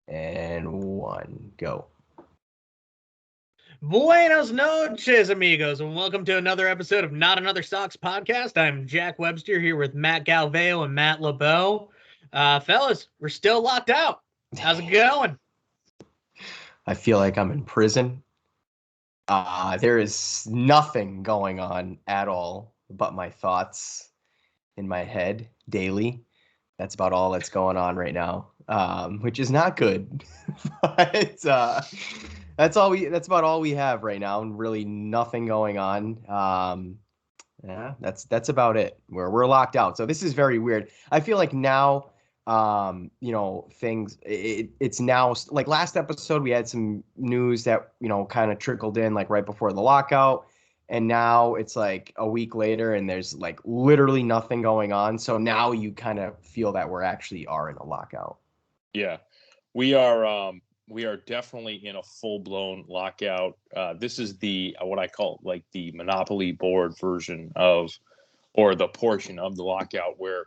And one, go. Buenos noches, amigos, and welcome to another episode of Not Another Sox podcast. I'm Jack Webster here with Matt Galveo and Matt LeBeau. Fellas, we're still locked out. How's it going? I feel like I'm in prison. There is nothing going on at all but my thoughts in my head daily. That's about all that's going on right now, which is not good. But that's about all we have right now, and really nothing going on. Yeah, that's about it. We're locked out. So this is very weird. I feel like now, things. It's now like last episode we had some news that kind of trickled in like right before the lockout, and now it's like a week later and there's like literally nothing going on. So now you kind of feel that we're actually are in a lockout. Yeah, we are definitely in a full blown lockout. This is the what I call like the Monopoly board version of, or the portion of the lockout where,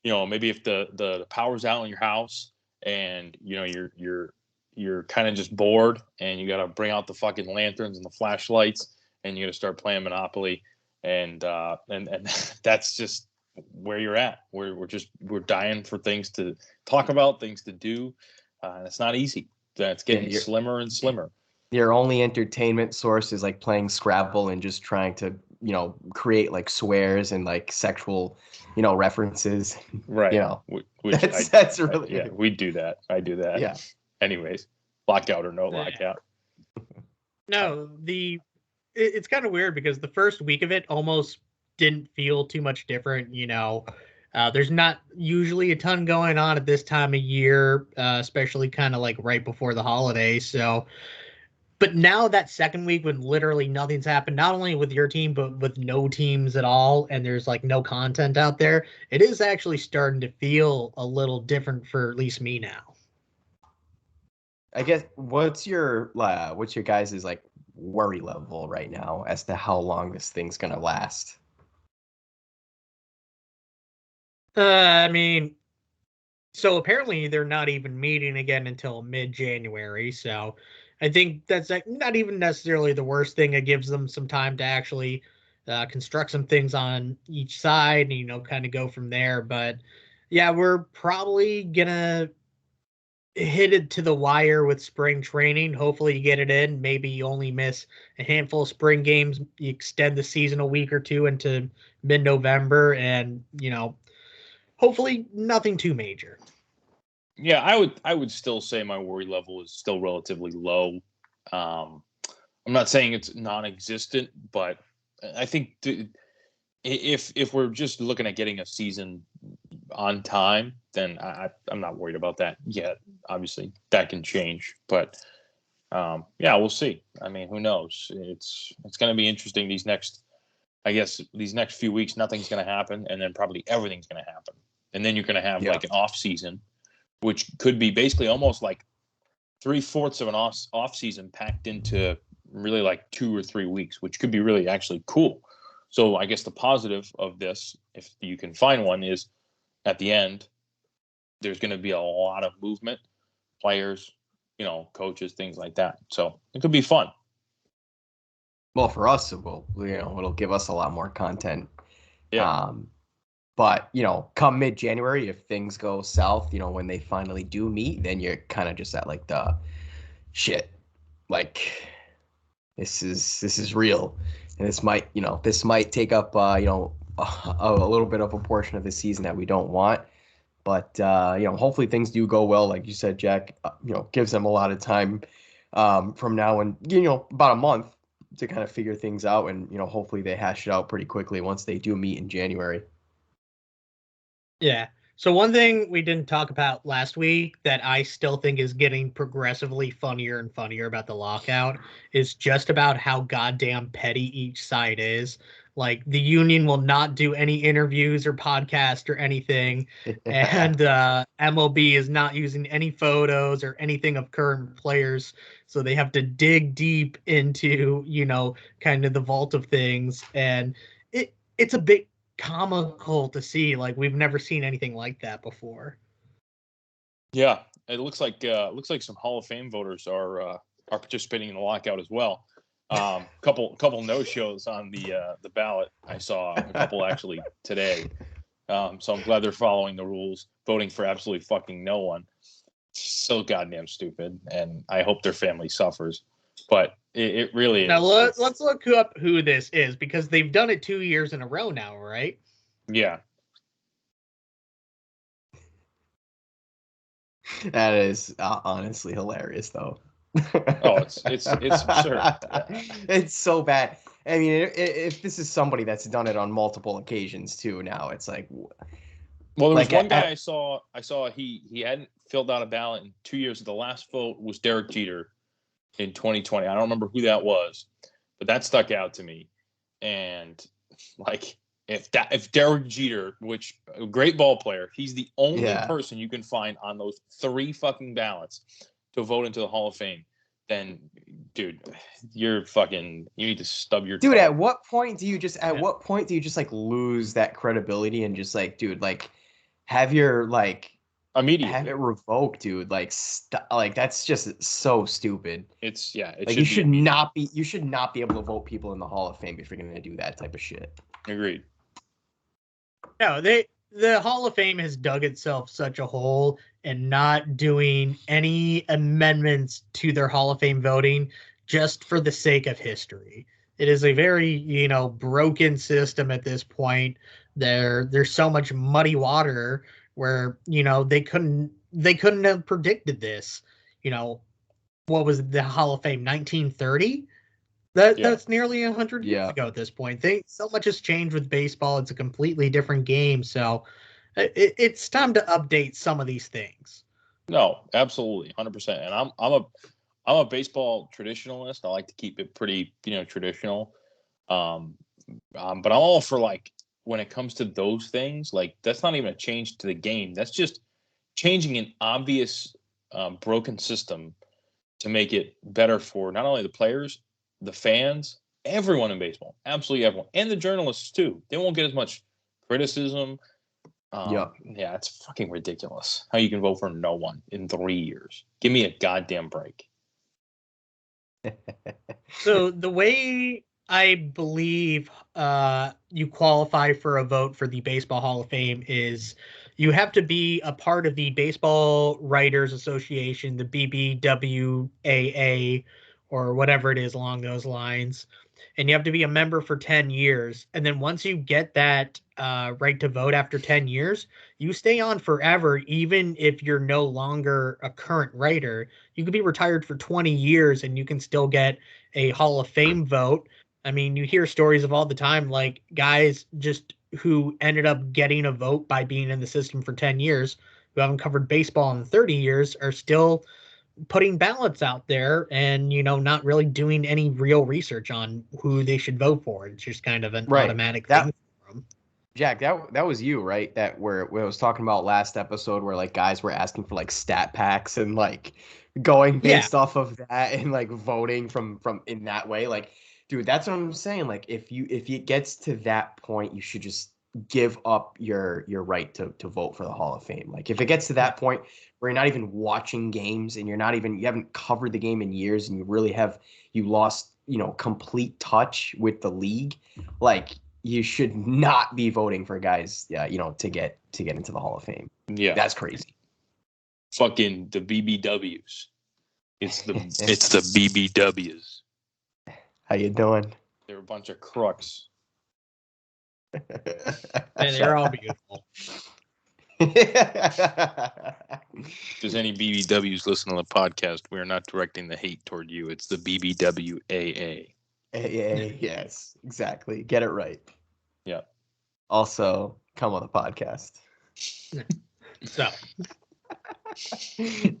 maybe if the power's out in your house and you're kind of just bored and you got to bring out the fucking lanterns and the flashlights and you got to start playing Monopoly and that's just where you're at. We're dying for things to talk about, things to do. It's not easy. It's getting slimmer and slimmer. Your only entertainment source is like playing Scrabble and just trying to, create like swears and like sexual, references. Right. That's really yeah. We do that. I do that. Yeah. Anyways, lockout or no lockout. No, it's kind of weird because the first week of it almost didn't feel too much different. There's not usually a ton going on at this time of year, especially kind of like right before the holidays. So, but now that second week when literally nothing's happened, not only with your team, but with no teams at all, and there's like no content out there, it is actually starting to feel a little different for at least me now. I guess what's your guys' like worry level right now as to how long this thing's gonna last? I mean, so apparently they're not even meeting again until mid-January. So I think that's like not even necessarily the worst thing. It gives them some time to actually construct some things on each side and, kind of go from there. But yeah, we're probably gonna hit it to the wire with spring training. Hopefully you get it in. Maybe you only miss a handful of spring games. You extend the season a week or two into mid-November and, hopefully nothing too major. Yeah, I would still say my worry level is still relatively low. I'm not saying it's non-existent, but I think if we're just looking at getting a season on time, then I'm not worried about that yet. Obviously, that can change, but yeah, we'll see. I mean, who knows? It's going to be interesting these next few weeks. Nothing's going to happen, and then probably everything's going to happen, and then you're going to have like an off season, which could be basically almost like 3/4 of an off season packed into really like 2 or 3 weeks, which could be really actually cool. So I guess the positive of this, if you can find one, is at the end, there's going to be a lot of movement, players, coaches, things like that. So it could be fun. Well, for us, it'll give us a lot more content. Yeah. But, come mid-January, if things go south, when they finally do meet, then you're kind of just at like the shit. Like this is real. And this might take up, a little bit of a portion of the season that we don't want. But, hopefully things do go well. Like you said, Jack, gives them a lot of time from now and, about a month to kind of figure things out. And, hopefully they hash it out pretty quickly once they do meet in January. Yeah. So one thing we didn't talk about last week that I still think is getting progressively funnier and funnier about the lockout is just about how goddamn petty each side is. Like the union will not do any interviews or podcast or anything, and MLB is not using any photos or anything of current players, so they have to dig deep into kind of the vault of things, and it's a bit comical to see. Like we've never seen anything like that before. Yeah, it looks like some Hall of Fame voters are participating in the lockout as well. Couple no shows on the ballot. I saw a couple actually today. So I'm glad they're following the rules, voting for absolutely fucking no one. So goddamn stupid, and I hope their family suffers. But it really now is. Let's look up who this is, because they've done it 2 years in a row now, right? Yeah. That is honestly hilarious, though. Oh, it's absurd. Yeah. It's so bad. I mean, if this is somebody that's done it on multiple occasions too, now it's like. Well, there was like one guy I saw he hadn't filled out a ballot in 2 years. The last vote was Derek Jeter in 2020. I don't remember who that was, but that stuck out to me. And like, if Derek Jeter, which a great ball player, he's the only person you can find on those 3 fucking ballots to vote into the Hall of Fame, then dude, you need to stub your toe. At what point do you just like lose that credibility and just like, dude, like have your like immediately have it revoked, dude? Like like that's just so stupid. It's like you should not be able to vote people in the Hall of Fame if you're gonna do that type of shit. Agreed. No, the Hall of Fame has dug itself such a hole and not doing any amendments to their Hall of Fame voting just for the sake of history. It is a very, broken system at this point. There's so much muddy water where, they couldn't have predicted this. What was the Hall of Fame, 1930? That's nearly 100 years ago at this point. So much has changed with baseball. It's a completely different game. So it's time to update some of these things. No, absolutely, 100%. And I'm a baseball traditionalist. I like to keep it pretty, traditional. But I'm all for, like, when it comes to those things, like, that's not even a change to the game. That's just changing an obvious broken system to make it better for not only the players, the fans, everyone in baseball, absolutely everyone, and the journalists too. They won't get as much criticism. Yeah, it's fucking ridiculous how you can vote for no one in 3 years. Give me a goddamn break. So the way I believe you qualify for a vote for the Baseball Hall of Fame is you have to be a part of the Baseball Writers Association, the BBWAA, or whatever it is along those lines. And you have to be a member for 10 years. And then once you get that right to vote after 10 years, you stay on forever, even if you're no longer a current writer. You could be retired for 20 years and you can still get a Hall of Fame vote. I mean, you hear stories of all the time, like guys just who ended up getting a vote by being in the system for 10 years, who haven't covered baseball in 30 years, are still putting ballots out there and, not really doing any real research on who they should vote for. It's just kind of an automatic thing for them. Jack, that was you, right? That where I was talking about last episode where like guys were asking for like stat packs and like going based off of that and like voting from in that way. Like, dude, that's what I'm saying. Like if it gets to that point, you should just give up your right to vote for the Hall of Fame. Like if it gets to that point where you're not even watching games and you haven't covered the game in years and you lost, complete touch with the league, like you should not be voting for guys, to get into the Hall of Fame. Yeah, that's crazy. Fucking the BBWs. It's the BBWs. How you doing? They're a bunch of crooks. And they're all beautiful. If there's any BBWs listening to the podcast, we are not directing the hate toward you. It's the BBWAA. Yes, exactly. Get it right. Yeah. Also, come on the podcast. So,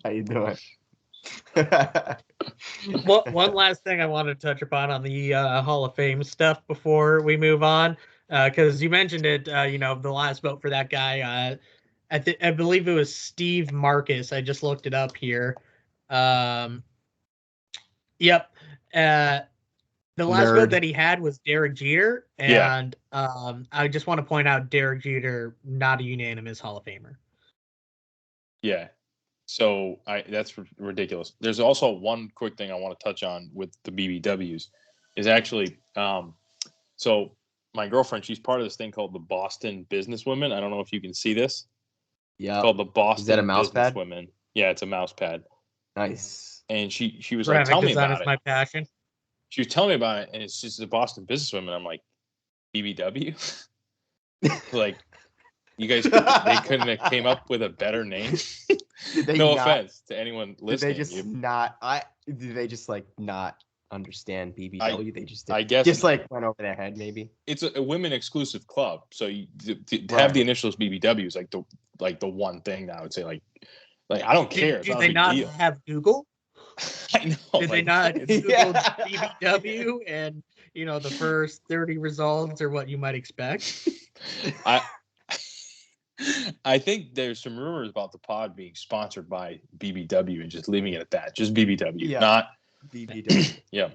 how you doing? One last thing I wanted to touch upon on the Hall of Fame stuff before we move on, because you mentioned it. The last vote for that guy. I believe it was Steve Marcus. I just looked it up here. Yep. The last vote that he had was Derek Jeter, and I just want to point out Derek Jeter, not a unanimous Hall of Famer. Yeah. So that's ridiculous. There's also one quick thing I want to touch on with the BBWs is actually, so my girlfriend, she's part of this thing called the Boston Businesswomen. I don't know if you can see this. Yeah. It's called the Boston Is that a mouse pad? Businesswomen. Yeah, it's a mouse pad. Nice. And she was like, Graphic tell me design about is it. my passion. She was telling me about it, and it's just the Boston Businesswomen. I'm like, BBW? Like, you guys, they couldn't have came up with a better name. No offense to anyone listening. Did they just like not understand BBW? They just I guess just like went over their head maybe. It's a women exclusive club, so to have the initials BBW is like the one thing that I would say like I don't care. Did they not have Google? I know. Did they not Google BBW and the first 30 results are what you might expect? I think there's some rumors about the pod being sponsored by BBW and just leaving it at that. Just BBW, not BBW. Yeah.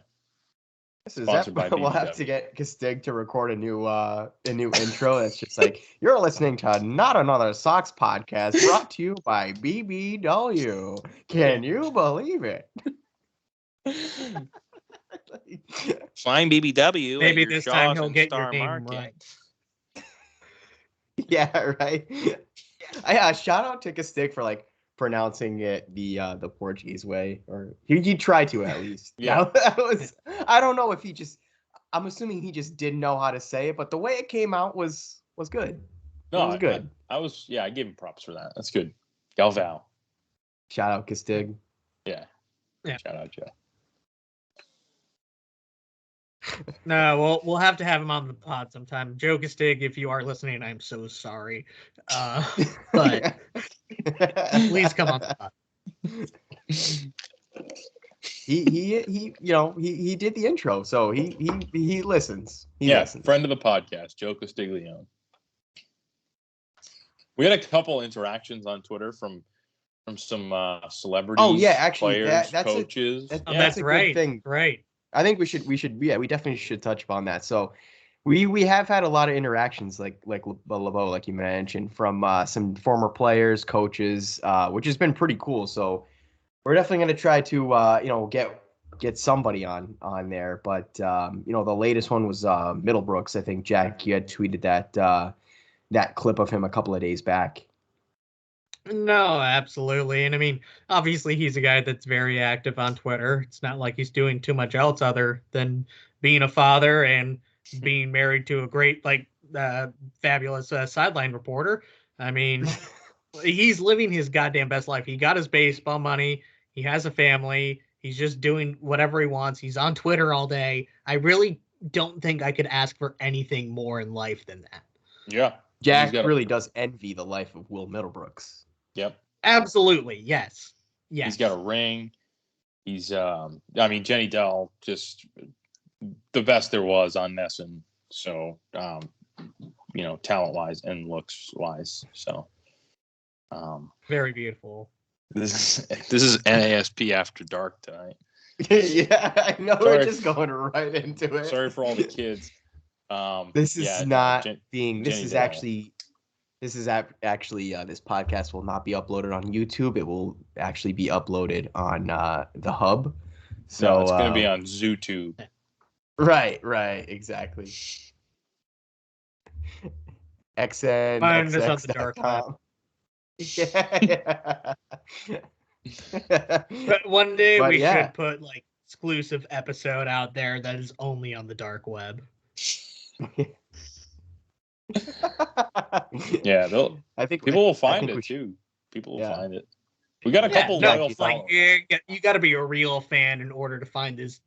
Sponsored by BBW. We'll have to get Castig to record a new intro that's just like, you're listening to Not Another Sox podcast brought to you by BBW. Can you believe it? Find BBW. Maybe this time he'll get your name right. Yeah, right. Shout out to Castig for like pronouncing it the Portuguese way, or he tried to at least. Yeah, that was. I don't know if he just. I'm assuming he just didn't know how to say it, but the way it came out was good. No, it was good. I gave him props for that. That's good. Galval. Shout out Castig. Yeah. Shout out Joe. No, we'll have to have him on the pod sometime. Joe Castig, if you are listening, I'm so sorry. But please come on the pod. He did the intro, so he listens. He listens. Friend of the podcast, Joe Castiglione. We had a couple interactions on Twitter from some celebrities. Oh yeah, actually, players, that's coaches. That's a right. Good thing. Right. I think we definitely should touch upon that. So we have had a lot of interactions like LeBeau, like you mentioned, from some former players, coaches, which has been pretty cool. So we're definitely going to try to get somebody on there. But the latest one was Middlebrooks. I think Jack, you had tweeted that clip of him a couple of days back. No, absolutely. And I mean, obviously he's a guy that's very active on Twitter. It's not like he's doing too much else other than being a father and being married to a great, fabulous sideline reporter. I mean, he's living his goddamn best life. He got his baseball money. He has a family. He's just doing whatever he wants. He's on Twitter all day. I really don't think I could ask for anything more in life than that. Yeah. Jack really does envy the life of Will Middlebrooks. Yep. Absolutely. Yes. He's got a ring. He's Jenny Dell, just the best there was on Nesson. So, talent wise and looks wise. So, very beautiful. This is NASP After Dark tonight. Yeah, I know. We're just going right into it. Sorry for all the kids. This podcast will not be uploaded on YouTube. It will actually be uploaded on the hub. So it's going to be on ZooTube. Right, exactly. XN. Find us on the dark web. Yeah. But one day we should put exclusive episode out there that is only on the dark web. Yeah, I think people will find it too. People will find it. We got a couple loyal followers. You got to be a real fan in order to find this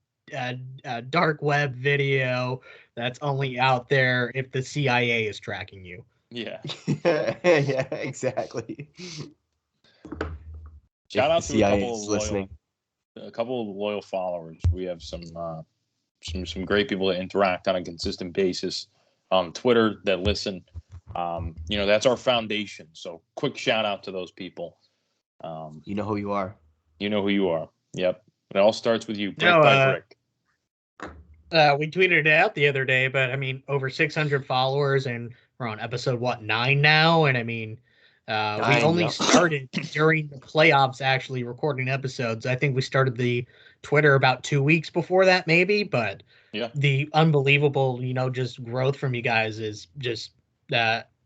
dark web video that's only out there if the CIA is tracking you. Yeah. Yeah, exactly. Shout out to CIA listening. A couple of loyal followers. We have some great people that interact on a consistent basis on Twitter that listen. That's our foundation. So quick shout out to those people. You know who you are. You know who you are. Yep. It all starts with you, brick by brick. We tweeted it out the other day, but I mean, over 600 followers, and we're on episode 9 now, and I mean, We only started during the playoffs actually recording episodes. I think we started the Twitter about 2 weeks before that, maybe. But the unbelievable, just growth from you guys is just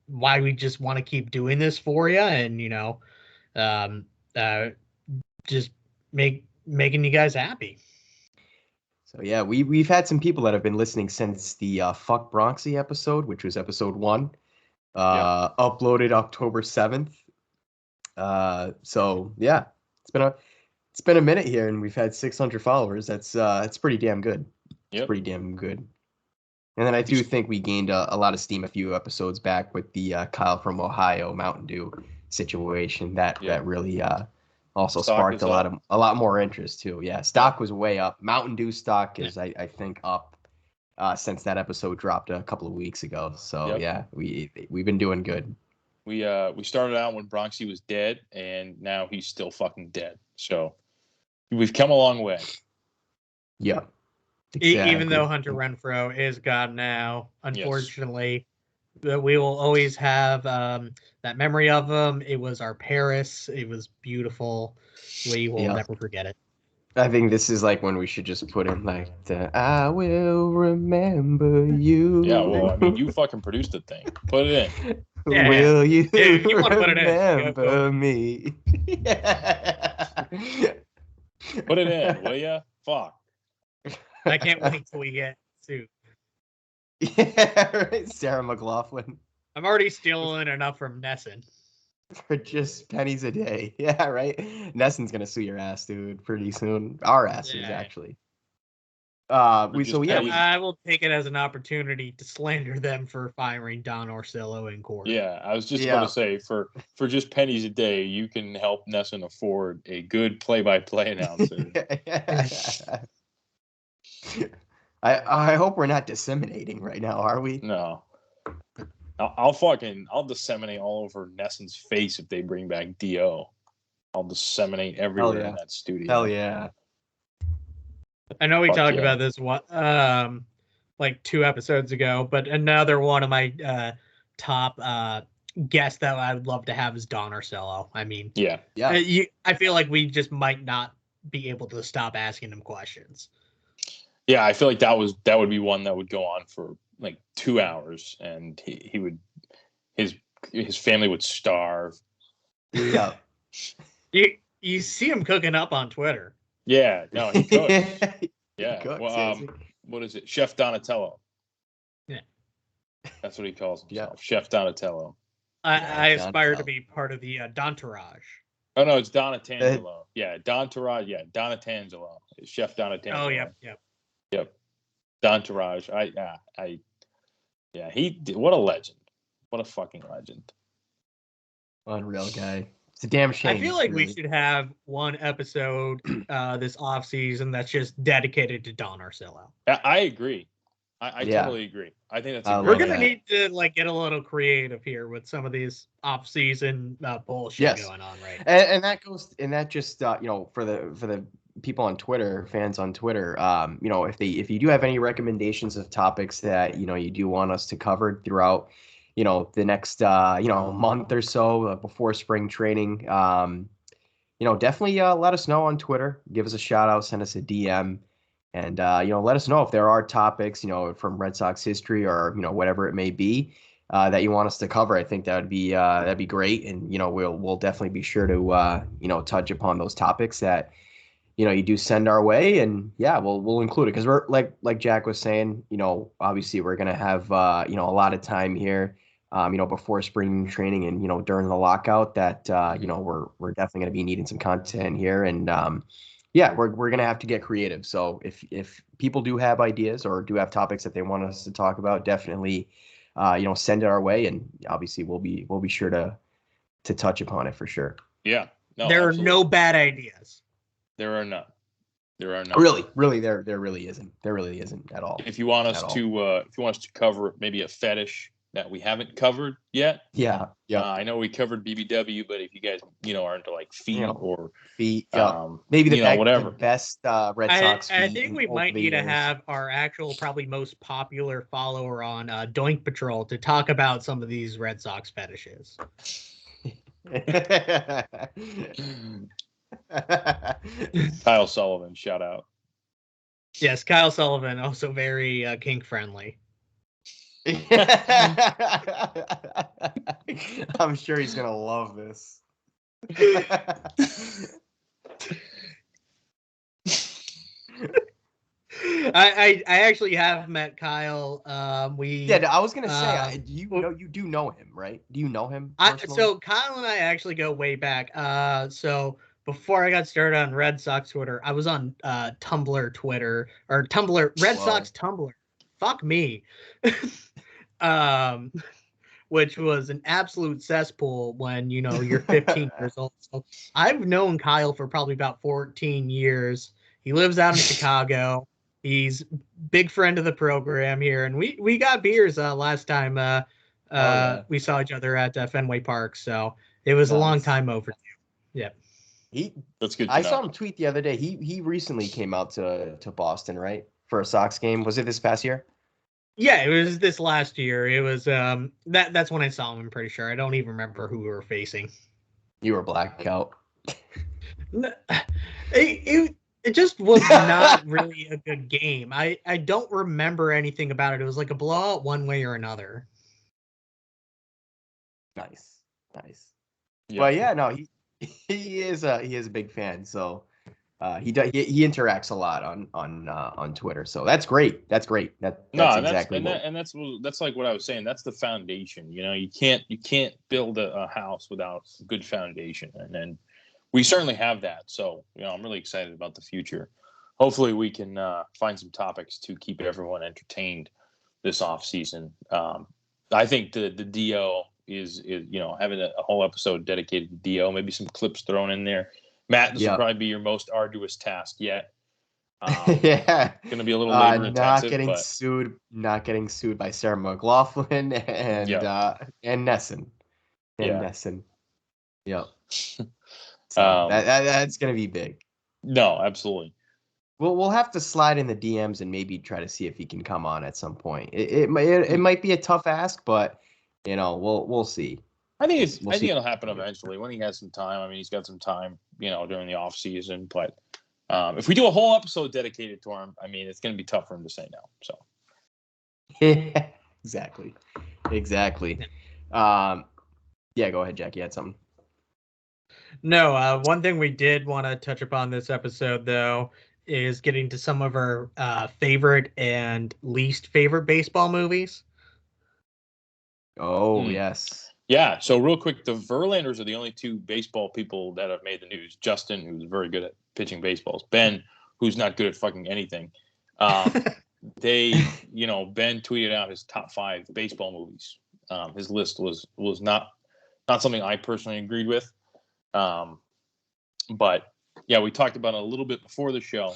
why we just want to keep doing this for you, and just making you guys happy. So yeah, we've had some people that have been listening since the Fuck Bronxy episode, which was episode 1, uploaded October 7th. So yeah, it's been a minute here, and we've had 600 followers. That's pretty damn good. It's pretty damn good. And then I do think we gained a lot of steam a few episodes back with the Kyle from Ohio Mountain Dew situation. That really also sparked a lot more interest too. Yeah, stock was way up. Mountain Dew stock is I think up since that episode dropped a couple of weeks ago. So yeah, we've been doing good. We started out when Bronxy was dead, and now he's still fucking dead. So we've come a long way. Yeah. Exactly. Even though Hunter Renfrow is gone now, unfortunately, we will always have that memory of him. It was our Paris. It was beautiful. We will never forget it. I think this is like when we should just put in like the "I will remember you." Yeah, well, I mean, you fucking produced the thing. Put it in. Yeah. Will you remember me? Put it in, will ya? Fuck. I can't wait till we get sued. Yeah, right. Sarah McLachlan. I'm already stealing enough from Nesson. For just pennies a day. Yeah, right? Nesson's going to sue your ass, dude, pretty soon. Our asses, actually. I will take it as an opportunity to slander them for firing Don Orsillo in court. Yeah, I was just going to say, for just pennies a day, you can help Nesson afford a good play-by-play announcer. I hope we're not disseminating right now, are we? No. I'll disseminate all over Nesson's face if they bring back D.O. I'll disseminate everywhere in that studio. Hell yeah. I know we talked about this one like 2 episodes ago, but another one of my top guests that I would love to have is Don Orsillo. I mean, I feel like we just might not be able to stop asking him questions. Yeah, I feel like that would be one that would go on for like 2 hours, and he would his family would starve. Yeah. You see him cooking up on Twitter. Yeah, no, he cooks. Yeah. He cooks, well, what is it? Chef Donatello. Yeah. That's what he calls himself. Chef Donatello. I aspire to be part of the Dontourage. Oh no, it's Donatangelo. Yeah, Dontourage. Yeah, Donatangelo. It's Chef Donatangelo. Oh, yep. Dontourage. What a legend. What a fucking legend. Unreal guy. It's a damn shame. I feel like we should have one episode this off season that's just dedicated to Don Orsillo. I agree. I totally agree. I think that's we're gonna need to get a little creative here with some of these off season bullshit going on, right? And that goes, and that just for the people on Twitter, fans on Twitter, if you do have any recommendations of topics that you do want us to cover throughout the next month or so before spring training, definitely let us know on Twitter. Give us a shout out, send us a DM, and let us know if there are topics from Red Sox history or whatever it may be that you want us to cover. I think that'd be great, and we'll definitely be sure to touch upon those topics that you do send our way, and we'll include it because we're like Jack was saying, obviously we're gonna have a lot of time here, before spring training and during the lockout that we're definitely gonna be needing some content here, and we're gonna have to get creative. So if people do have ideas or do have topics that they want us to talk about, definitely send it our way, and obviously we'll be sure to touch upon it for sure. Yeah, no, there absolutely. Are no bad ideas. There are none. Really, there really isn't. There really isn't at all. If you want us to cover maybe a fetish that we haven't covered yet, I know we covered BBW, but if you guys are into like feet or maybe the whatever best Red Sox. I think we might need to have our actual probably most popular follower on Doink Patrol to talk about some of these Red Sox fetishes. Kyle Sullivan, shout out. Yes, Kyle Sullivan, also very kink friendly. I'm sure he's gonna love this. I actually have met Kyle. I was gonna say, you do know him, right? Do you know him personally? So Kyle and I actually go way back. So before I got started on Red Sox Twitter, I was on Tumblr Twitter or Tumblr Red Sox Tumblr. Fuck me. Which was an absolute cesspool when you're 15 years old. So I've known Kyle for probably about 14 years. He lives out in Chicago. He's big friend of the program here, and we got beers last time we saw each other at Fenway Park. So it was a long time overdue. Yeah. That's good. I saw him tweet the other day. He recently came out to Boston, right, for a Sox game. Was it this past year? Yeah, it was this last year. It was that's when I saw him. I'm pretty sure. I don't even remember who we were facing. You were blackout. It just was not really a good game. I don't remember anything about it. It was like a blowout one way or another. Nice. Yep. But yeah, no, he is a big fan. So he interacts a lot on Twitter. So that's great. That's exactly that's like what I was saying. That's the foundation. You can't build a house without a good foundation, and then we certainly have that. So I'm really excited about the future. Hopefully, we can find some topics to keep everyone entertained this off season. I think the DO is having a whole episode dedicated to DO. Maybe some clips thrown in there. Matt, this will probably be your most arduous task yet. Yeah, going to be a little labor intensive. Not getting sued by Sarah McLaughlin and Nesson. Nesson. Yep. So that's going to be big. No, absolutely. We'll have to slide in the DMs and maybe try to see if he can come on at some point. It might be a tough ask, but we'll see. I think it'll happen eventually when he has some time. I mean, he's got some time, during the off season. But if we do a whole episode dedicated to him, I mean, it's going to be tough for him to say no. So. Yeah, exactly. Yeah, go ahead, Jack. You had something. No, one thing we did want to touch upon this episode, though, is getting to some of our favorite and least favorite baseball movies. Oh, yes. Yeah, so real quick, the Verlanders are the only two baseball people that have made the news. Justin, who's very good at pitching baseballs. Ben, who's not good at fucking anything. Ben tweeted out his top 5 baseball movies. His list was not something I personally agreed with. But yeah, we talked about it a little bit before the show.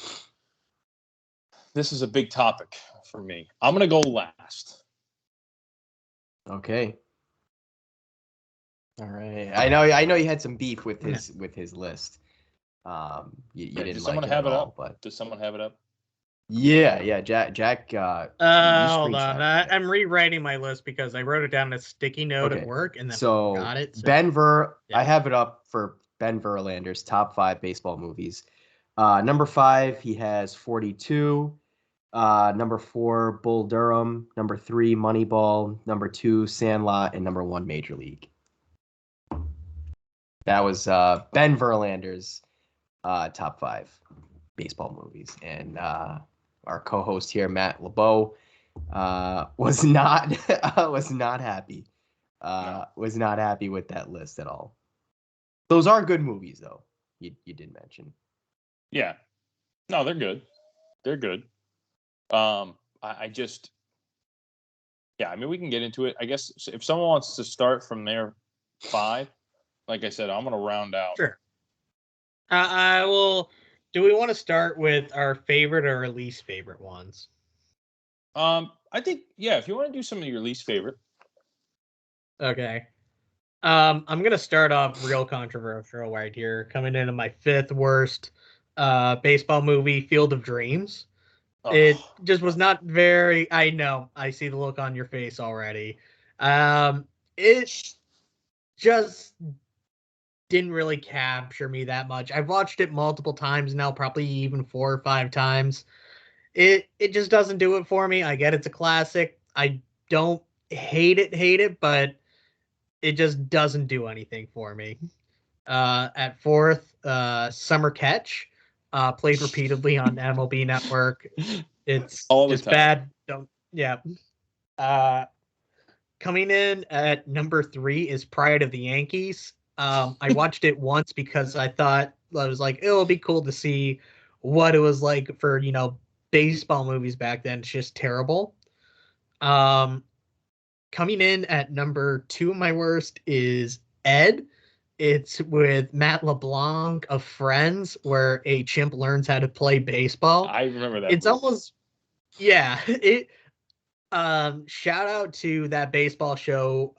This is a big topic for me. I'm going to go last. Okay. All right. I know you had some beef with his list. You didn't Does like someone it have at it all, up? but Does someone have it up? Yeah. Jack. Hold on. I'm rewriting my list because I wrote it down in a sticky note at work, and then I got it. So. I have it up for Ben Verlander's top 5 baseball movies. Number 5, he has 42. Number 4, Bull Durham. Number 3, Moneyball. Number 2, Sandlot, and number 1, Major League. That was Ben Verlander's top 5 baseball movies, and our co-host here, Matt LeBeau, was not happy. Was not happy with that list at all. Those are good movies, though. You did mention. Yeah, no, they're good. They're good. I just, I mean, we can get into it. I guess if someone wants to start from their 5, like I said, I'm going to round out. Sure. I will. Do we want to start with our favorite or our least favorite ones? I think, if you want to do some of your least favorite. Okay. I'm going to start off real controversial right here. Coming into my 5th worst baseball movie, Field of Dreams. Oh. It just was not very... I know. I see the look on your face already. It just didn't really capture me that much. I've watched it multiple times now, probably even 4 or 5 times. It just doesn't do it for me. I get it's a classic. I don't hate it, but it just doesn't do anything for me. At fourth, Summer Catch, played repeatedly on MLB Network. It's All the just time. bad. Don't yeah. Coming in at number 3 is Pride of the Yankees. I watched it once because I thought I was like, it'll be cool to see what it was like for baseball movies back then. It's just terrible. Coming in at number 2 of my worst is Ed. It's with Matt LeBlanc of Friends, where a chimp learns how to play baseball. I remember that. It's movie. almost yeah. It shout out to that baseball show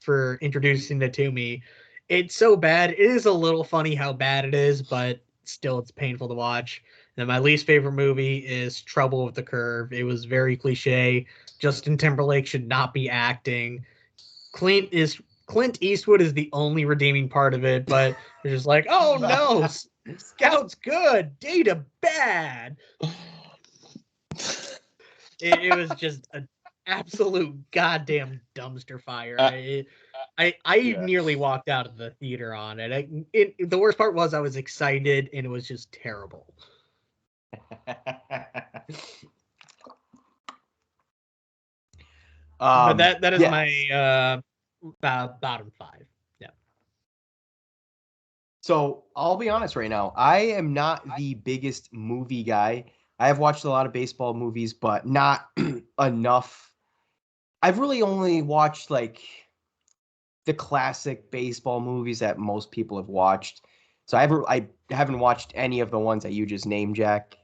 for introducing it to me. It's so bad. It is a little funny how bad it is, but still it's painful to watch. And my least favorite movie is Trouble with the Curve. It was very cliche. Justin Timberlake should not be acting. Clint Eastwood is the only redeeming part of it, but they're just like, oh no, Scout's good, Data bad. It was just an absolute goddamn dumpster fire. I nearly walked out of the theater on it. The worst part was I was excited and it was just terrible. But that is my bottom 5. Yeah. So I'll be honest right now. I am not the biggest movie guy. I have watched a lot of baseball movies, but not enough. I've really only watched like the classic baseball movies that most people have watched. So I haven't watched any of the ones that you just named, Jack.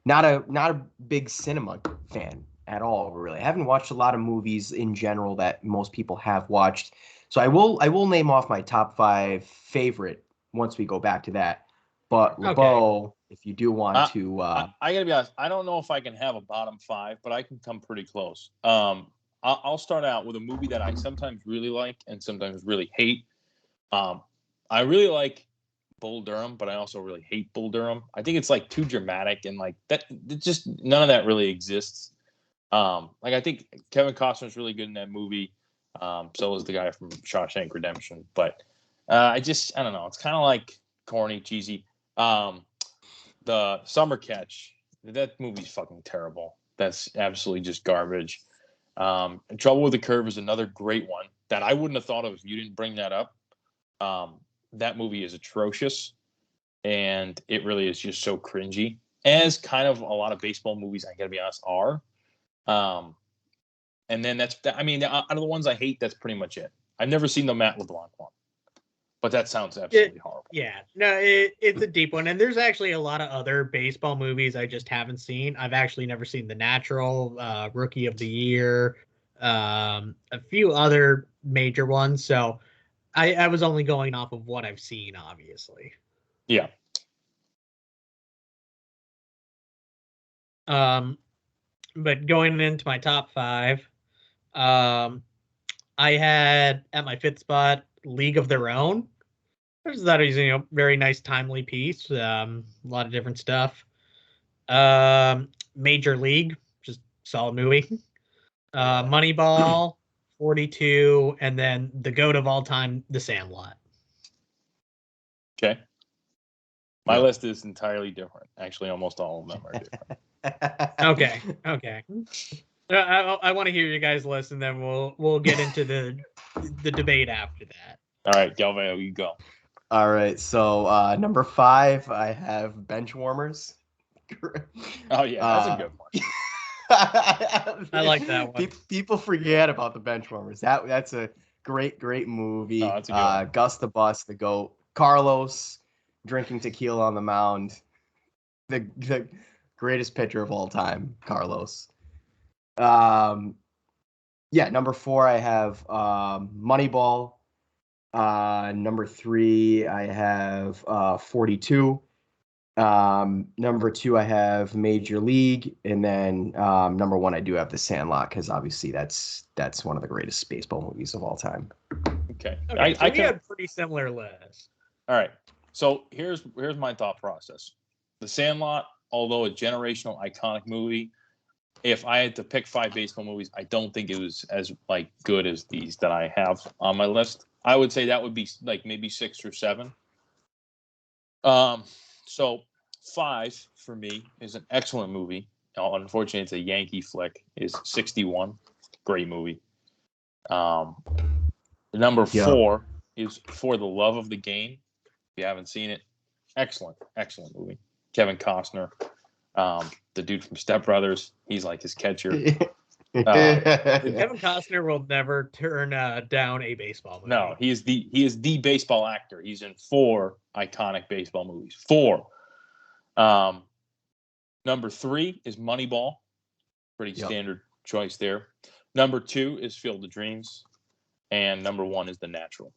Not a big cinema fan at all, really. I haven't watched a lot of movies in general that most people have watched. So I will name off my top 5 favorite once we go back to that. But LeBeau, if you do want to, I gotta be honest. I don't know if I can have a bottom 5, but I can come pretty close. I'll start out with a movie that I sometimes really like and sometimes really hate. I really like Bull Durham, but I also really hate Bull Durham. I think it's like too dramatic and like that. Just none of that really exists. Like I think Kevin Costner's really good in that movie. So is the guy from Shawshank Redemption. But I don't know. It's kind of like corny, cheesy. The Summer Catch, that movie's fucking terrible. That's absolutely just garbage. Trouble with the Curve is another great one that I wouldn't have thought of if you didn't bring that up. That movie is atrocious, and it really is just so cringy, as kind of a lot of baseball movies, I gotta be honest, are. And then out of the ones I hate, that's pretty much it. I've never seen the Matt LeBlanc one, but that sounds absolutely horrible. Yeah, no, it's a deep one, and there's actually a lot of other baseball movies I just haven't seen. I've actually never seen The Natural, Rookie of the Year, a few other major ones. So I was only going off of what I've seen, obviously. Yeah. But going into my top 5, I had at my 5th spot League of Their Own. That is very nice, timely piece. A lot of different stuff. Major League, just solid movie. Moneyball, 42, and then the GOAT of all time, The Sandlot. Okay. My list is entirely different. Actually, almost all of them are different. Okay. I want to hear you guys' list, and then we'll get into the debate after that. All right, Galveo, you go. All right, so number 5, I have Benchwarmers. Oh yeah, that's a good one. I like that one. People forget about the Benchwarmers. That's a great movie. Oh, that's a good one. Gus the Bus, the GOAT, Carlos drinking tequila on the mound, the greatest pitcher of all time, Carlos. Number 4, I have Moneyball. Number 3, I have 42. Number 2, I have Major League, and then number 1, I do have The Sandlot, because obviously that's one of the greatest baseball movies of all time. Okay. Okay, so we had pretty similar lists. All right. So here's my thought process. The Sandlot, although a generational iconic movie, if I had to pick 5 baseball movies, I don't think it was as like good as these that I have on my list. I would say that would be like maybe 6 or 7. So 5 for me is an excellent movie. Unfortunately, it's a Yankee flick. Is 61, great movie. Number 4 is For the Love of the Game. If you haven't seen it, excellent movie. Kevin Costner, the dude from Step Brothers. He's like his catcher. Kevin Costner will never turn down a baseball movie. No, he is the baseball actor. He's in 4 iconic baseball movies. 4. Number 3 is Moneyball. Pretty standard choice there. Number 2 is Field of Dreams. And number 1 is The Natural.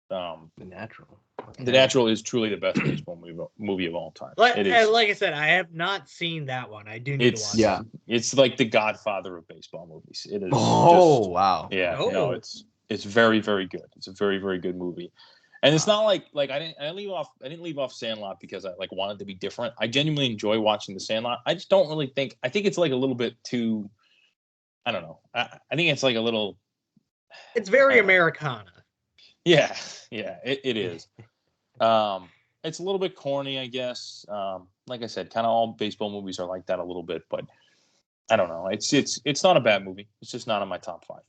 The Natural. Okay. The Natural is truly the best baseball movie of all time. Like I said, I have not seen that one. I do need to watch it. It's like the Godfather of baseball movies. It is. Oh, wow. Yeah. Oh. No, it's very, very good. It's a very, very good movie. And it's not like I didn't leave off Sandlot because I like wanted to be different. I genuinely enjoy watching the Sandlot. I just don't really think it's like a little bit too, I don't know. I think it's like a little. It's very Americana. Yeah, it is. It's a little bit corny, I guess. Like I said, kind of all baseball movies are like that a little bit, but I don't know. It's not a bad movie. It's just not in my top 5.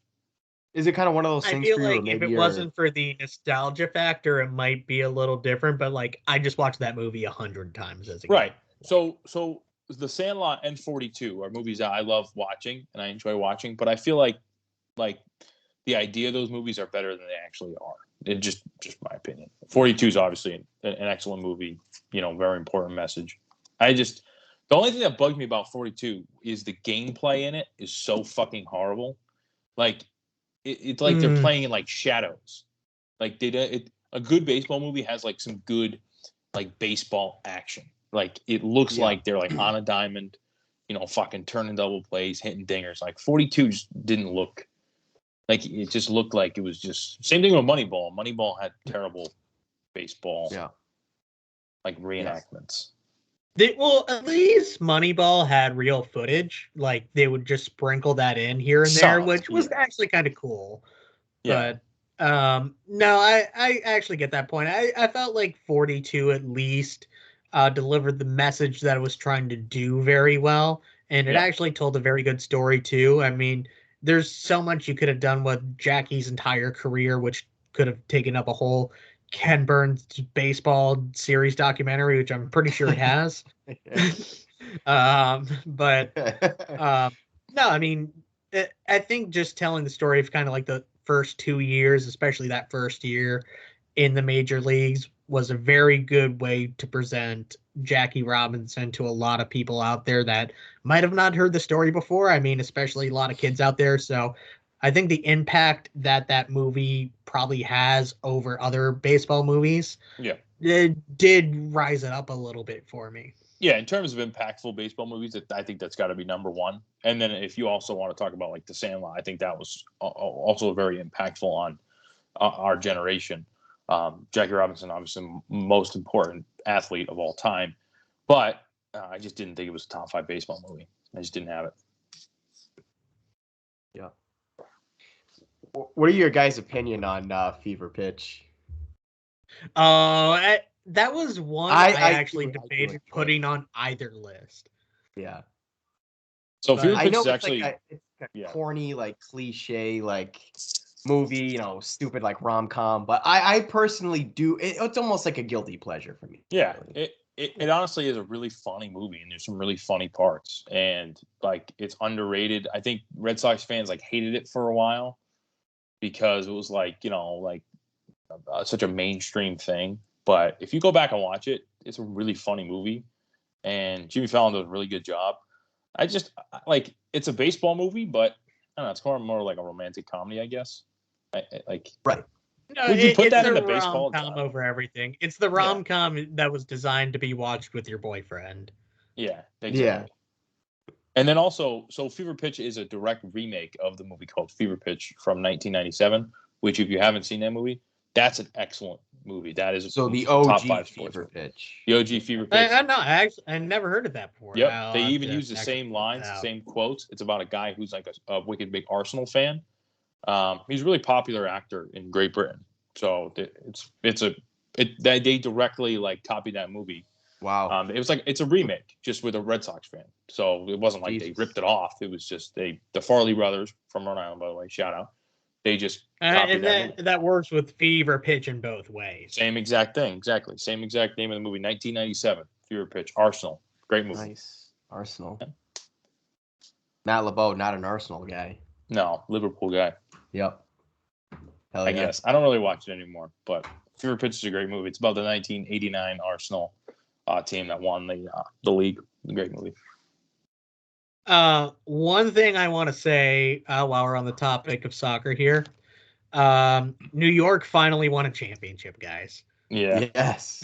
Is it kind of one of those things? I feel like if it wasn't for the nostalgia factor, it might be a little different. But like, I just watched that movie 100 times as a kid. Right. So The Sandlot and 42 are movies that I love watching and I enjoy watching, but I feel like the idea of those movies are better than they actually are. It just my opinion. 42 is obviously an excellent movie, very important message. The only thing that bugged me about 42 is the gameplay in it is so fucking horrible. Like it's like they're playing in like shadows. Like a good baseball movie has like some good like baseball action. Like it looks like they're like on a diamond, fucking turning double plays, hitting dingers. Like 42 just didn't look. Like it just looked like it was just same thing with Moneyball. Moneyball had terrible baseball, like reenactments. At least Moneyball had real footage. Like they would just sprinkle that in here and there, which was actually kind of cool. Yeah. But no, I actually get that point. I felt like 42 at least delivered the message that it was trying to do very well, and it actually told a very good story too. I mean. There's so much you could have done with Jackie's entire career, which could have taken up a whole Ken Burns baseball series documentary, which I'm pretty sure it has. No, I mean, I think just telling the story of kind of like the first 2 years, especially that first year in the major leagues, was a very good way to present Jackie Robinson to a lot of people out there that might have not heard the story before. I mean, especially a lot of kids out there. So I think the impact that movie probably has over other baseball movies, it did rise it up a little bit for me. Yeah, in terms of impactful baseball movies, I think that's got to be number 1. And then if you also want to talk about like The Sandlot, I think that was also very impactful on our generation. Jackie Robinson, obviously most important athlete of all time, but I just didn't think it was a top 5 baseball movie. I just didn't have it. Yeah. What are your guys' opinion on Fever Pitch? That was one I actually debated putting on either list. Yeah. So Fever Pitch is actually it's a corny, like cliche, like movie, stupid like rom-com, but I personally do it's almost like a guilty pleasure for me. Yeah, really. It honestly is a really funny movie, and there's some really funny parts, and like it's underrated. I think Red Sox fans like hated it for a while because it was like such a mainstream thing. But if you go back and watch it, it's a really funny movie, and Jimmy Fallon does a really good job. I just like it's a baseball movie, but I don't know, it's more like a romantic comedy, I guess. Right. No, would you put that in the baseball rom-com over everything? It's the rom-com that was designed to be watched with your boyfriend. Yeah, exactly. Yeah. And then also, so Fever Pitch is a direct remake of the movie called Fever Pitch from 1997, which if you haven't seen that movie, that's an excellent movie. That is So the top OG 5 sports fever movie. pitch. The OG fever pitch. I never heard of that before. Yep, they even use the same lines, out. same quotes. It's about a guy who's like a wicked big Arsenal fan. He's a really popular actor in Great Britain. So they directly like copied that movie. Wow. It's a remake just with a Red Sox fan. So it wasn't like Jesus. they ripped it off. It was just the Farley brothers from Rhode Island, by the way, shout out. They just copied and that works with fever pitch in both ways. Same exact thing, exactly. Same exact name of the movie, 1997, Fever Pitch, Arsenal. Great movie. Nice. Arsenal. Yeah. Matt LeBeau, not an Arsenal guy. No, Liverpool guy. Yep. Hell I guess. I don't really watch it anymore, but Fever Pitch is a great movie. It's about the 1989 Arsenal team that won the league. Great movie. One thing I want to say while we're on the topic of soccer here, New York finally won a championship, guys. Yeah. Yes.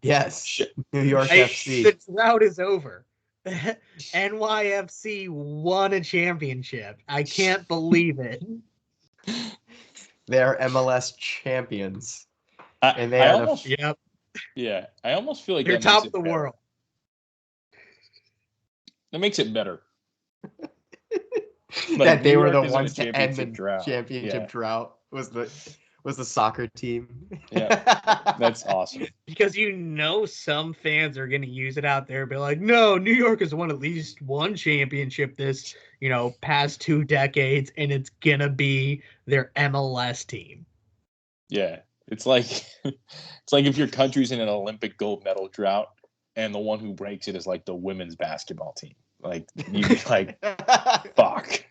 Yes. New York FC. The drought is over. NYFC won a championship. I can't believe it. They're MLS champions. And they almost, yep. Yeah. I almost feel like they're top of the world. That makes it better. That they were the ones to end the championship drought was the soccer team. Yeah, that's awesome. Because some fans are going to use it out there and be like, no, New York has won at least one championship this, past 2 decades, and it's going to be their MLS team. Yeah, it's like if your country's in an Olympic gold medal drought and the one who breaks it is like the women's basketball team. Like, you'd be like, fuck.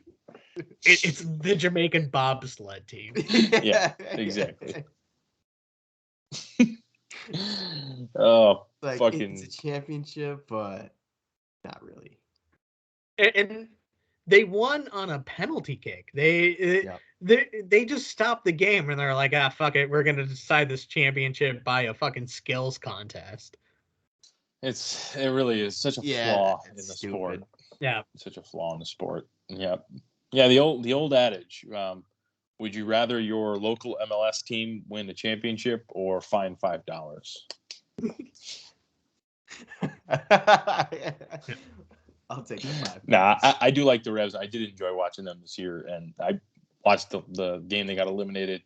It's the Jamaican bobsled team. Yeah, exactly. Oh, like, fucking. It's a championship, but not really. And they won on a penalty kick. They just stopped the game and they're like, fuck it, we're gonna decide this championship by a fucking skills contest. It really is such a flaw in the sport. Yeah, such a flaw in the sport. Yeah, yeah. The old adage: would you rather your local MLS team win the championship or fine $5? I'll take the $5. Nah, I do like the Revs. I did enjoy watching them this year, and I watched the game. They got eliminated.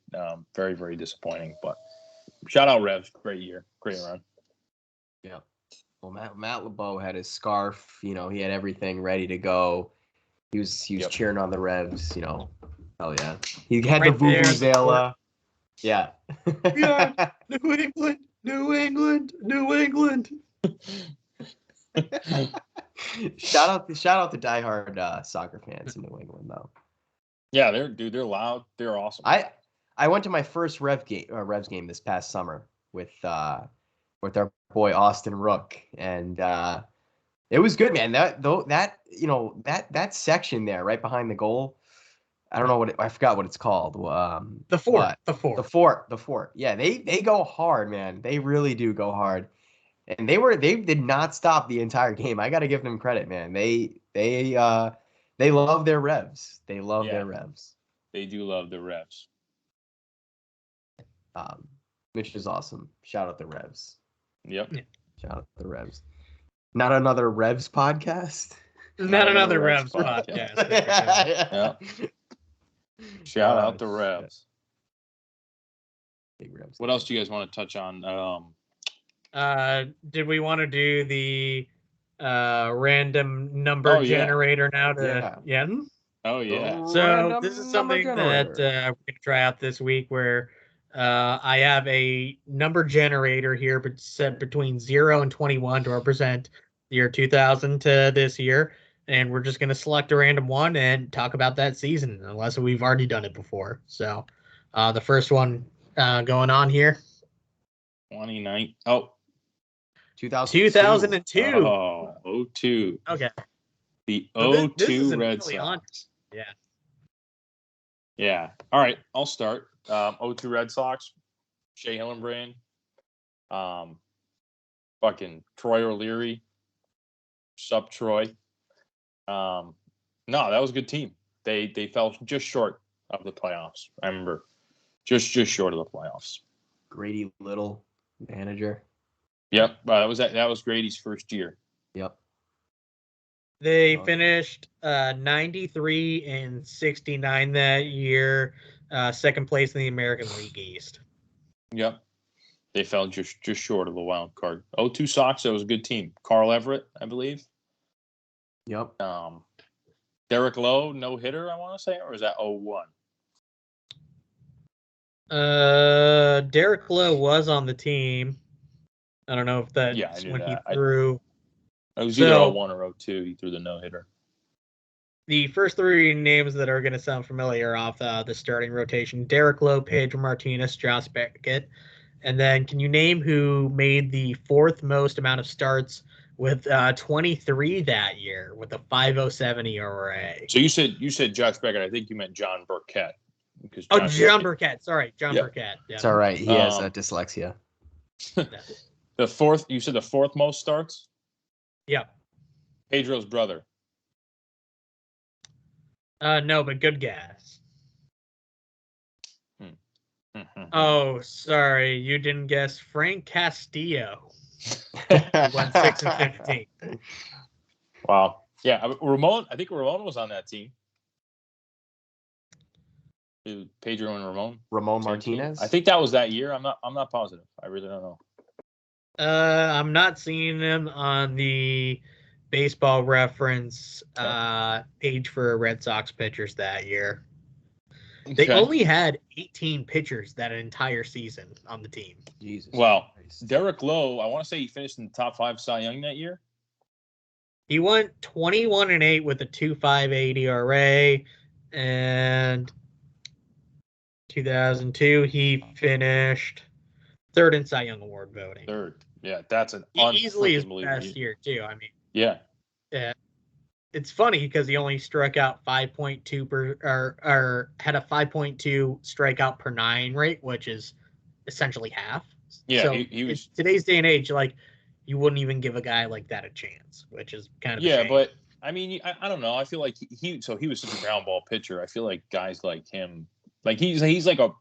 Very, very disappointing. But shout out Revs. Great year. Great run. Yeah. Well, Matt LeBeau had his scarf. He had everything ready to go. He was cheering on the Revs. Hell yeah. He had the vuvuzela. Yeah. Yeah. New England, New England, New England. Shout out to diehard soccer fans in New England, though. Yeah, they're loud. They're awesome. I went to my first Revs game this past summer with our boy Austin Rook, and it was good, man. That section there right behind the goal, I don't know I forgot what it's called. The fort. Yeah, they go hard, man. They really do go hard, and they did not stop the entire game. I got to give them credit, man. They love their Revs. They love their Revs. They do love the Revs. Which is awesome. Shout out the Revs. Yep. Shout out the Revs. Not another Revs podcast. Not another Revs podcast. Yeah. Shout out the Revs. Big Revs. What else do you guys want to touch on? Did we want to do the random number generator now? Yeah. Oh yeah. So this is something that we're gonna try out this week, where I have a number generator here, but set between 0 and 21 to represent the year 2000 to this year. And we're just going to select a random one and talk about that season, unless we've already done it before. So the first one going on here. 29. Oh. 2002. Oh, 02. Okay. The 02 Red Sox. Yeah. Yeah. All right. I'll start. 02 Red Sox. Shea Hillenbrand. Fucking Troy O'Leary. Troy. No, that was a good team. They fell just short of the playoffs. I remember just short of the playoffs. Grady Little, manager. Yep, that was Grady's first year. Yep. They finished 93 and 69 that year, second place in the American League East. Yep. They fell just short of the wild card. 02 Sox, that was a good team. Carl Everett, I believe. Yep. Derek Lowe, no hitter, I want to say, or is that 01? Derek Lowe was on the team. I don't know if that's when he threw. It was either 01 or 02. He threw the no hitter. The first three names that are going to sound familiar off the starting rotation: Derek Lowe, Pedro Martinez, Josh Beckett. And then, can you name who made the fourth most amount of starts with 23 that year with a 5.07 ERA? So you said Josh Beckett. I think you meant John Burkett. John Burkett. Sorry, John Burkett. Yeah. It's all right. He has dyslexia. The fourth. You said the fourth most starts. Yep. Pedro's brother. No, but good guess. Oh, sorry, you didn't guess. Frank Castillo. Went 6 and 15. Wow. Yeah, Ramon. I think Ramon was on that team. Pedro and Ramon. Ramon Martinez. I think that was that year. I'm not positive. I really don't know. I'm not seeing him on the Baseball Reference page for Red Sox pitchers that year. They only had 18 pitchers that entire season on the team. Jesus. Well, Derek Lowe, I want to say he finished in the top 5 Cy Young that year. He went 21-8 with a 2.58 ERA, and 2002 he finished third in Cy Young Award voting. Third, yeah, that's an easily his best year too. I mean, yeah. It's funny because he only struck out 5.2 or had a 5.2 strikeout per 9 rate, which is essentially half. Yeah, so he was today's day and age, like you wouldn't even give a guy like that a chance, which is kind of a shame. But I mean, I don't know. I feel like he was such a ground ball pitcher. I feel like guys like him, like he was like a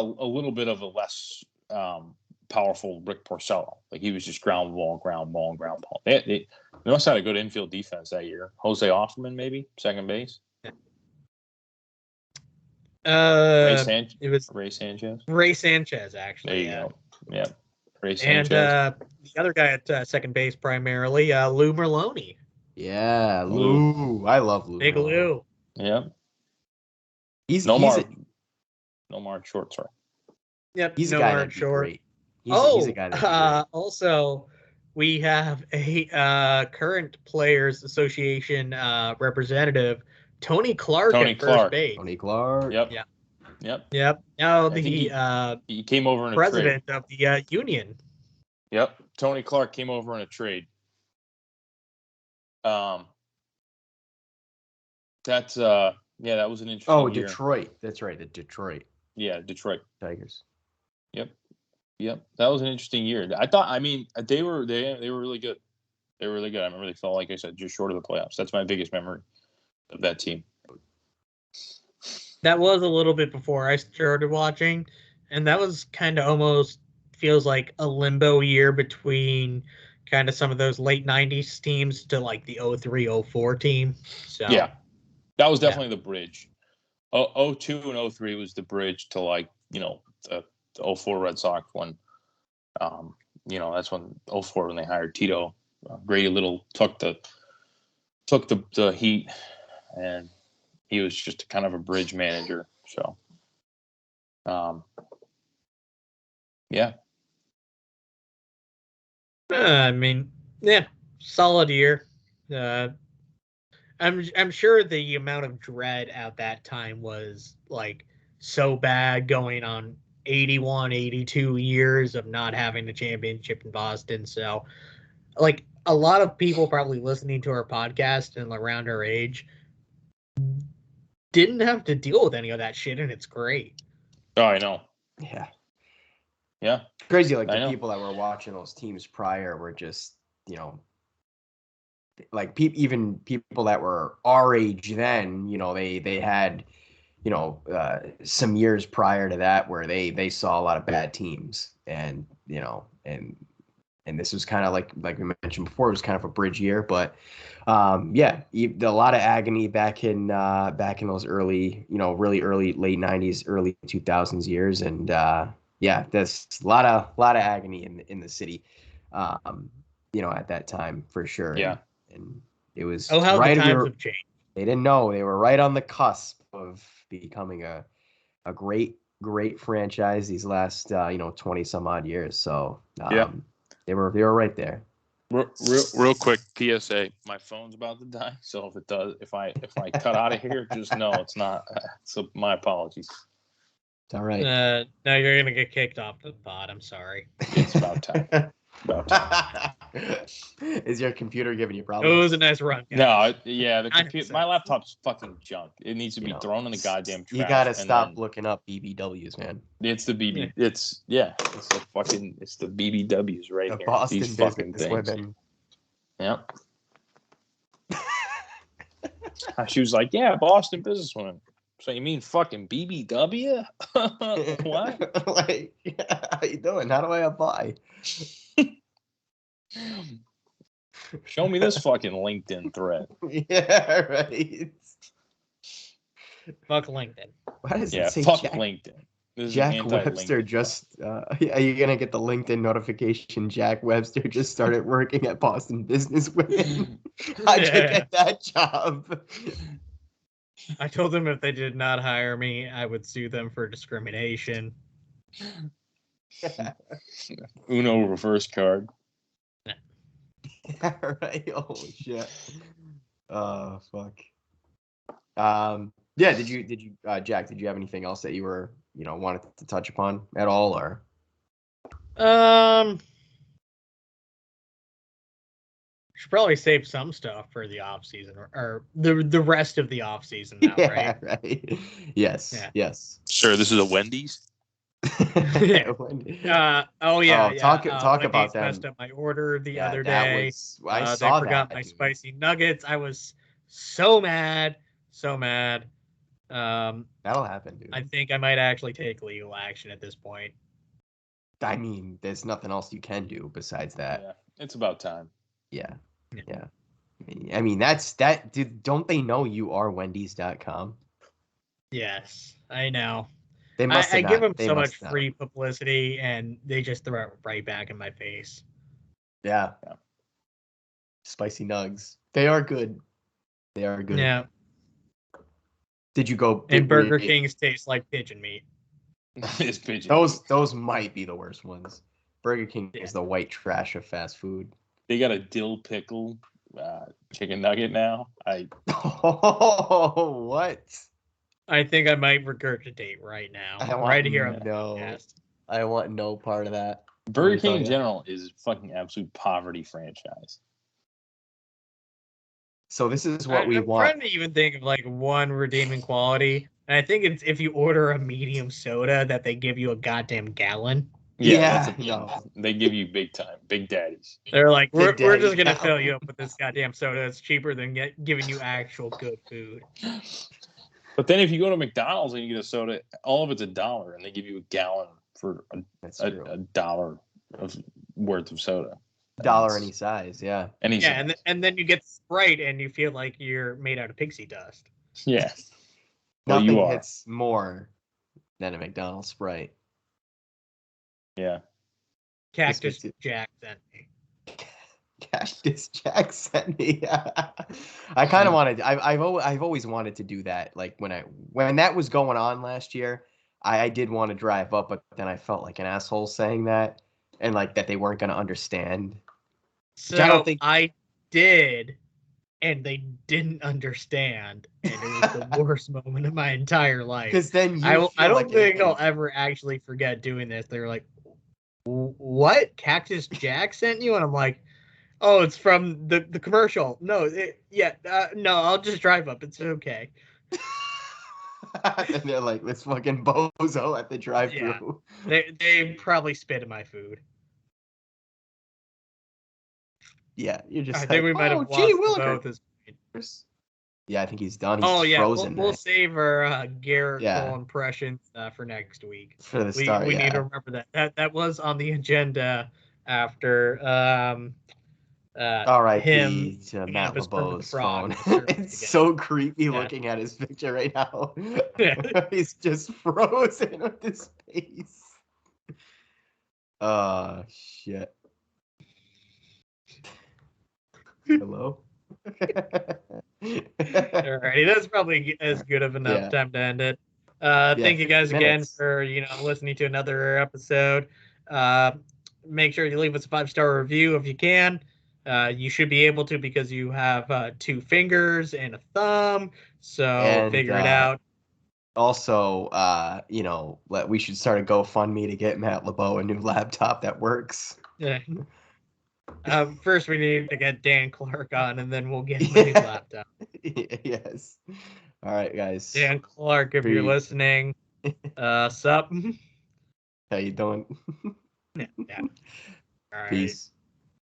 little bit of a less powerful Rick Porcello. Like he was just ground ball. They must have had a good infield defense that year. Jose Offerman, maybe second base. Ray Sanchez. Ray Sanchez, actually. There you go. Yeah. Ray Sanchez. And the other guy at second base primarily, Lou Merlone. Yeah, Lou. I love Lou. Big Lou. Yeah. He's Nomar short, sorry. Yep. He's a guy that'd be great. He's a guy that'd be great. Also, we have a current Players Association representative, Tony Clark at first base. Tony Clark. Yep. Now he came over in president a trade. of the union. Yep. Tony Clark came over in a trade. That was an interesting year. Detroit. That's right, the Detroit. Yeah, Detroit Tigers. Yep. That was an interesting year. They were really good. They were really good. I remember they fell, like I said, just short of the playoffs. That's my biggest memory of that team. That was a little bit before I started watching, and that was kind of almost feels like a limbo year between kind of some of those late 90s teams to like the 03-04 team. So yeah, that was definitely the bridge. 02 and 03 was the bridge to the 04 Red Sox when, that's when 04 when they hired Tito. Grady Little took the heat, and he was just kind of a bridge manager. So, yeah. Solid year. I'm sure the amount of dread at that time was like so bad, going on 81, 82 years of not having a championship in Boston. So, like, a lot of people probably listening to our podcast and around our age didn't have to deal with any of that shit, and it's great. Oh, I know. Yeah. Crazy, like the people that were watching those teams prior were just, like even people that were our age then, they had, some years prior to that where they saw a lot of bad teams, and and this was kind of like we mentioned before, it was kind of a bridge year, but a lot of agony back in those early, really early late 90s, early 2000s years, and there's a lot of agony in the city, at that time for sure. Yeah, and it was how right. the times have changed. They didn't know they were right on the cusp of becoming a great franchise these last 20 some odd years. So they were right there. Real quick PSA. My phone's about to die, so if I cut out of here, just know it's not. So my apologies. It's all right. No, you're gonna get kicked off the pod. I'm sorry. It's about time. Is your computer giving you problems? It was a nice run, guys. No, the computer. My laptop's fucking junk. It needs to be thrown in the goddamn trash. You gotta stop looking up BBWs, man. It's the BB. Yeah. It's the BBWs right the here. Boston These fucking things. Women. Yep. She was like, "Yeah, Boston businesswoman." So you mean fucking BBW? What? Like, how you doing? How do I apply? Show me this fucking LinkedIn thread. Yeah, right. Fuck LinkedIn. Why does it say fuck Jack, LinkedIn? Jack Webster just, are you going to get the LinkedIn notification? Jack Webster just started working at Boston Businesswomen. How'd you get that job? I told them if they did not hire me, I would sue them for discrimination. Uno reverse card. Right. Oh shit. Oh fuck. Yeah. Did you, Jack? Did you have anything else that you were, wanted to touch upon at all, or? Should probably save some stuff for the off season, or the rest of the off season now, Yeah, right? Yes. Yeah. Yes. Sir, this is a Wendy's. Talk about them. Messed up my order the other that day. I saw they forgot that, my dude. spicy nuggets. I was so mad. That'll happen, dude. I think I might actually take legal action at this point. I mean, there's nothing else you can do besides that. Yeah, it's about time. Yeah. I mean, that's that. Dude, don't they know you are Wendy's.com? Yes, I know. They must. I give them so much free publicity, and they just throw it right back in my face. Yeah. Spicy nugs. They are good. Yeah. Did you go? And Burger King's taste like pigeon meat. It's pigeon. Those might be the worst ones. Burger King is the white trash of fast food. They got a dill pickle chicken nugget now. Oh, what? I think I might regurgitate right now. Right here on the podcast. I want no part of that. Burger King in general is fucking absolute poverty franchise. So this is what we want. I'm trying to even think of like one redeeming quality. And I think it's if you order a medium soda that they give you a goddamn gallon. Yeah. They give you big time, big daddies. They're like, we're just going to fill you up with this goddamn soda. It's cheaper than giving you actual good food. But then if you go to McDonald's and you get a soda, all of it's $1, and they give you a gallon for a dollar of worth of soda. Dollar any size, yeah. Size. And then you get Sprite and you feel like you're made out of pixie dust. Yeah. Nothing hits more than a McDonald's Sprite. Yeah. Cactus Jack sent me. Cactus Jack sent me. I kind of wanted. I've always wanted to do that. Like when that was going on last year, I did want to drive up, but then I felt like an asshole saying that, and like that they weren't going to understand. So I don't think I did, and they didn't understand, and it was the worst moment of my entire life. Because then I don't think I'll ever actually forget doing this. They were like, "What? Cactus Jack sent you?" And I'm like, "Oh, it's from the commercial." No, no, I'll just drive up. It's okay. And they're like, "This fucking bozo at the drive-thru." Yeah. They probably spit in my food. Yeah, you're just. I think we might have lost the boat at this point. Yeah, I think he's done. He's Oh just yeah, frozen. we'll save our Garrett Yeah. Cole impressions for next week. For the start, we yeah. need to remember that was on the agenda after him R.I.P. to bringing Matt up his Kermit the LeBeau's Frog phone. service It's again. so creepy Yeah. looking at his picture right now. Yeah. He's just frozen with his face. Shit. Hello? Alrighty, that's probably as good of enough Yeah. time to end it. Yeah, Thank you 50 guys again minutes. for listening to another episode. Make sure you leave us a 5-star review if you can. You should be able to because you have 2 fingers and a thumb. So And figure it out. also, we should start a GoFundMe to get Matt LeBeau a new laptop that works. Yeah. First, we need to get Dan Clark on, and then we'll get him a new laptop. Yes. All right, guys. Dan Clark, if you're listening, sup? How you doing? Yeah. All right. Peace.